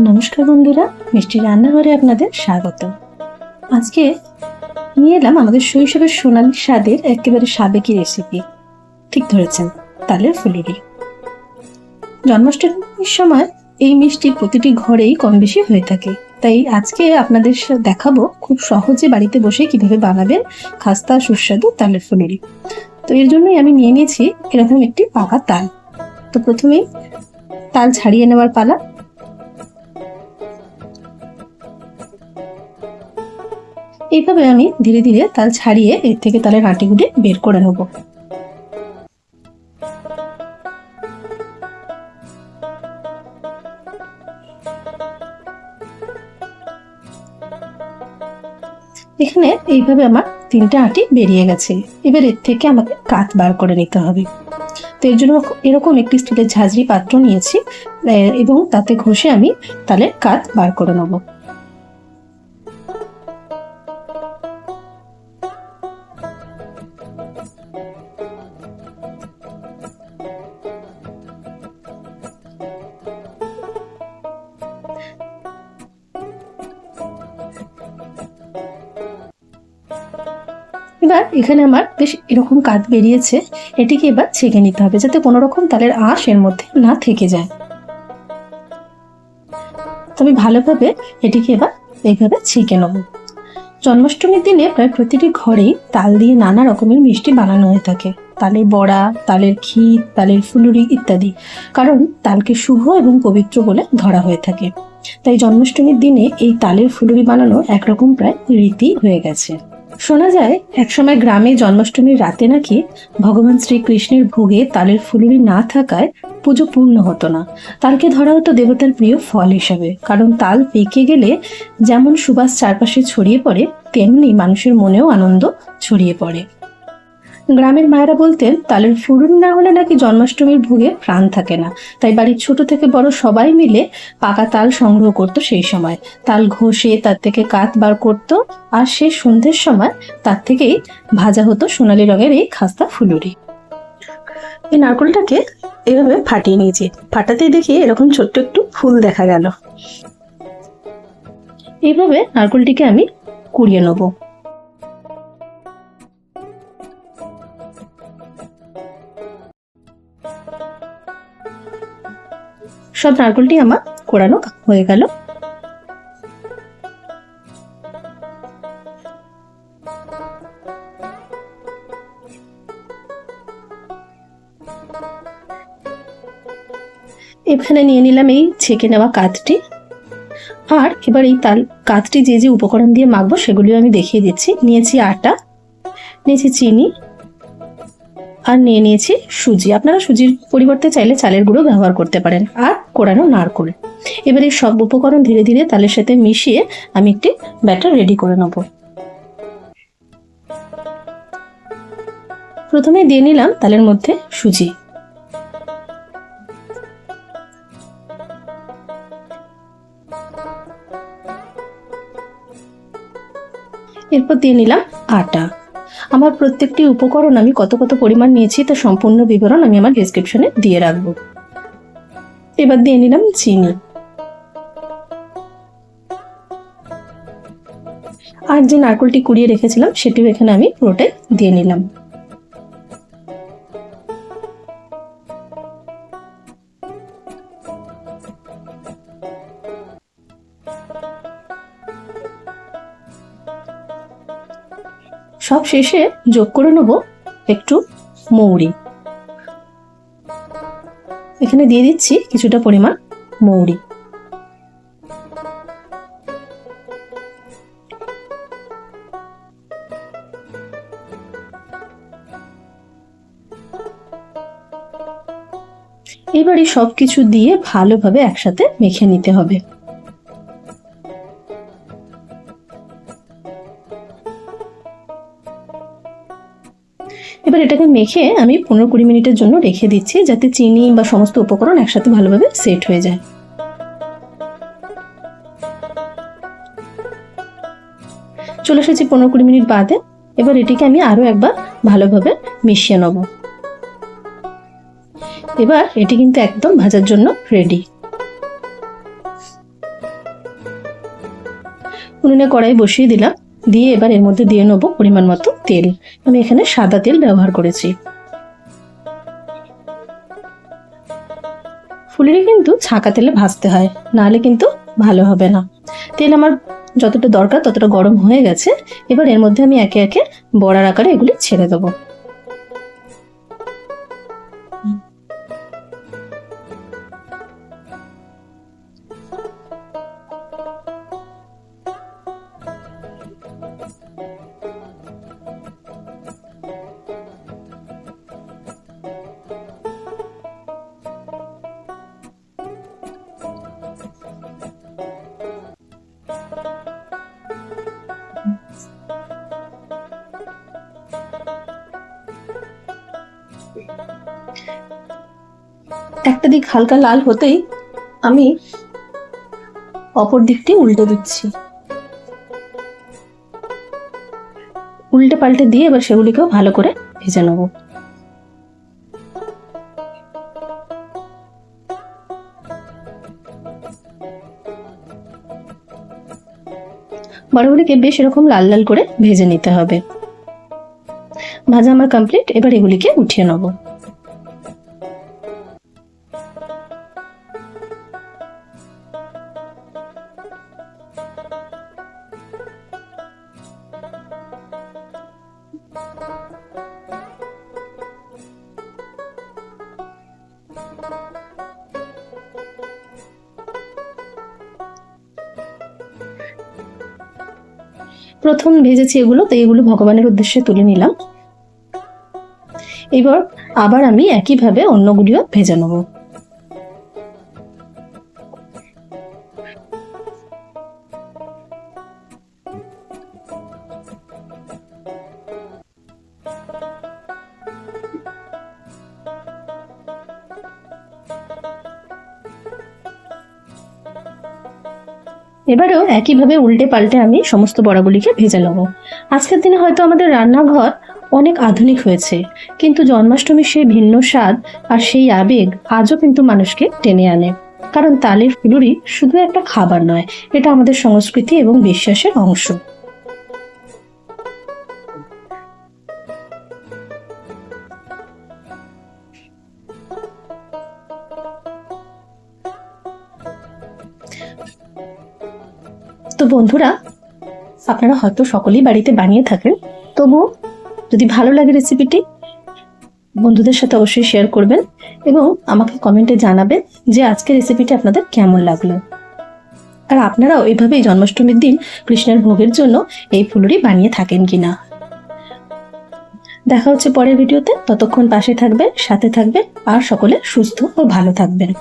নমস্কার বন্ধুরা, মিষ্টি রান্নাঘরে আপনাদের স্বাগত। আজকে নিয়ে এলাম আমাদের শৈশবের সোনালি স্বাদের একেবারে সাবেকি রেসিপি। ঠিক ধরেছেন, তালের ফুলুরি। জন্মাষ্টমীর সময় এই মিষ্টি প্রতিটি ঘরেই কম বেশি হয়ে থাকে, তাই আজকে আপনাদের দেখাবো খুব সহজে বাড়িতে বসে কিভাবে বানাবেন খাস্তা সুস্বাদু তালের ফুলুরি। তো এর জন্যই আমি নিয়ে নিয়েছি এরকম একটি পাকা তাল। তো প্রথমেই তাল ছাড়িয়ে নেওয়ার পালা। এইভাবে আমি ধীরে ধীরে তাল ছাড়িয়ে এর থেকে তালের আঁটিগুলি বের করে নেব। এখানে এইভাবে আমার 3টে আঁটি বেরিয়ে গেছে। এবার এর থেকে আমাকে কাত বার করে নিতে হবে। তো এর জন্য এরকম একটি স্টিলের ঝাঁঝরি পাত্র নিয়েছি এবং তাতে ঘষে আমি তালের কাত বার করে নেব। এবার এখানে আমার বেশ এরকম কাত বেরিয়েছে। এটিকে এবার ছেঁকে নিতে হবে যাতে কোনো রকম তালের আঁশ এর মধ্যে না থেকে যায়। তবে ভালোভাবে এটিকে এবার এইভাবে ছেঁকে নেব। জন্মাষ্টমীর দিনে প্রায় প্রতিটি ঘরেই তাল দিয়ে নানা রকমের মিষ্টি বানানো হয়ে থাকে। তালের বড়া, তালের ক্ষীর, তালের ফুলুরি ইত্যাদি। কারণ তালকে শুভ এবং পবিত্র বলে ধরা হয়ে থাকে। তাই জন্মাষ্টমীর দিনে এই তালের ফুলুরি বানানো একরকম প্রায় রীতি হয়ে গেছে। শোনা যায় একসময় গ্রামে জন্মাষ্টমীর রাতে নাকি ভগবান শ্রীকৃষ্ণের ভোগে তালের ফুলুরি না থাকায় পুজো পূর্ণ হতো না। তালকে ধরা হতো দেবতার প্রিয় ফল হিসাবে, কারণ তাল পেকে গেলে যেমন সুবাস চারপাশে ছড়িয়ে পড়ে, তেমনি মানুষের মনেও আনন্দ ছড়িয়ে পড়ে। গ্রামের মায়েরা বলতেন তালের ফুলুরি না হলে নাকি জন্মাষ্টমীর ভোগে প্রাণ থাকে না। তাই বাড়ির ছোট থেকে বড় সবাই মিলে পাকা তাল সংগ্রহ করত। সেই সময় তাল ঘষে তার থেকে কাত বার করত, আর সে সন্ধ্যের সময় তার থেকেই ভাজা হতো সোনালী রঙের এই খাস্তা ফুলুরি। এই নারকেলটাকে এইভাবে ফাটিয়ে নিয়েছি। ফাটাতেই দেখি এরকম ছোট্ট একটু ফুল দেখা গেল। এইভাবে নারকেলটিকে আমি কুড়িয়ে নেবো। সব নারকেলটি আমার কোড়ানো হয়ে গেল। এখানে নিয়ে নিলাম এই ছেঁকে নেওয়া কাতটি। আর এবার এই কাতটি যে যে উপকরণ দিয়ে মাখবো সেগুলিও আমি দেখিয়ে দিচ্ছি। নিয়েছি আটা, নিয়েছি চিনি, আর নিয়ে নিয়েছি সুজি। আপনারা সুজির পরিবর্তে চাইলে চালের গুঁড়ো ব্যবহার করতে পারেন, আর কোড়ানো নারকেল। এবার এই সব উপকরণ ধীরে ধীরে তালের সাথে মিশিয়ে আমি একটি ব্যাটার রেডি করে নেব। প্রথমে দিয়ে নিলাম তালের মধ্যে সুজি। এরপর দিয়ে নিলাম আটা। আমার প্রত্যেকটি উপকরণ আমি কত কত পরিমাণ নিয়েছি তার সম্পূর্ণ বিবরণ আমি আমার ডেসক্রিপশনে দিয়ে রাখবো। এবার দিয়ে নিলাম চিনি। আর যে নারকেলটি কুড়িয়ে রেখেছিলাম সেটিও এখানে আমি পুরোটাই দিয়ে নিলাম। সব শেষে যোগ করে নেব একটু মৌরি। এখানে দিয়ে দিচ্ছি কিছুটা পরিমাণ মৌরি। এবারে সবকিছু দিয়ে ভালোভাবে একসাথে মেখে নিতে হবে। এবার এটাকে মেখে আমি 15-20 মিনিটের জন্য রেখে দিচ্ছি, যাতে চিনি বা সমস্ত উপকরণ একসাথে ভালোভাবে সেট হয়ে যায়। চলে এসেছি 15-20 মিনিট বাদে। এবার এটিকে আমি আরো একবার ভালোভাবে মিশিয়ে নেব। এবার এটি কিন্তু একদম ভাজার জন্য রেডি। উনুনে কড়াই বসিয়ে দিলাম, দিয়ে এবার এর মধ্যে দিয়ে নেবো পরিমাণ মতো তেল। আমি এখানে সাদা তেল ব্যবহার করেছি। ফুলুরি কিন্তু ছাঁকা তেলে ভাজতে হয়, নাহলে কিন্তু ভালো হবে না। তেল আমার যতটা দরকার ততটা গরম হয়ে গেছে। এবার এর মধ্যে আমি একে একে বড়ার আকারে এগুলি ছেড়ে দেবো। একটা দিক হালকা লাল হতেই আমি অপর দিকটি উল্টে দিচ্ছি। উল্টে পাল্টে দিয়ে এবার সেগুলিকেও ভালো করে ভেজে নেব। বড়াগুলিকে বেশ এরকম লাল লাল করে ভেজে নিতে হবে। ভাজা আমার কমপ্লিট, এবার এগুলিকে উঠিয়ে নেব। প্রথম ভেজেছি এগুলো, তো এগুলো ভগবানের উদ্দেশ্যে তুলে নিলাম। এবার আবার আমি একইভাবে অন্যগুলিও ভেজে নেব। এবারেও একইভাবে উল্টে পাল্টে আমি সমস্ত বড়াগুলিকে ভেজে নেব। আজকের দিনে হয়তো আমাদের রান্নাঘর অনেক আধুনিক হয়েছে, কিন্তু জন্মাষ্টমীর সেই ভিন্ন স্বাদ আর সেই আবেগ আজও কিন্তু মানুষকে টেনে আনে। কারণ তালের ফুলুরি শুধু একটা খাবার নয়, এটা আমাদের সংস্কৃতি এবং বিশ্বাসের অংশ। তো বন্ধুরা, আপনারা হয়তো সকলেই বাড়িতে বানিয়ে থাকেন, তবুও যদি ভালো লাগে রেসিপিটি বন্ধুদের সাথে অবশ্যই শেয়ার করবেন এবং আমাকে কমেন্টে জানাবেন যে আজকের রেসিপিটি আপনাদের কেমন লাগলো। আর আপনারাও এইভাবেই জন্মাষ্টমীর দিন কৃষ্ণের ভোগের জন্য এই ফুলুরি বানিয়ে থাকেন কিনা। দেখা হচ্ছে পরের ভিডিওতে, ততক্ষণ পাশে থাকবেন, সাথে থাকবেন আর সকলে সুস্থ ও ভালো থাকবেন।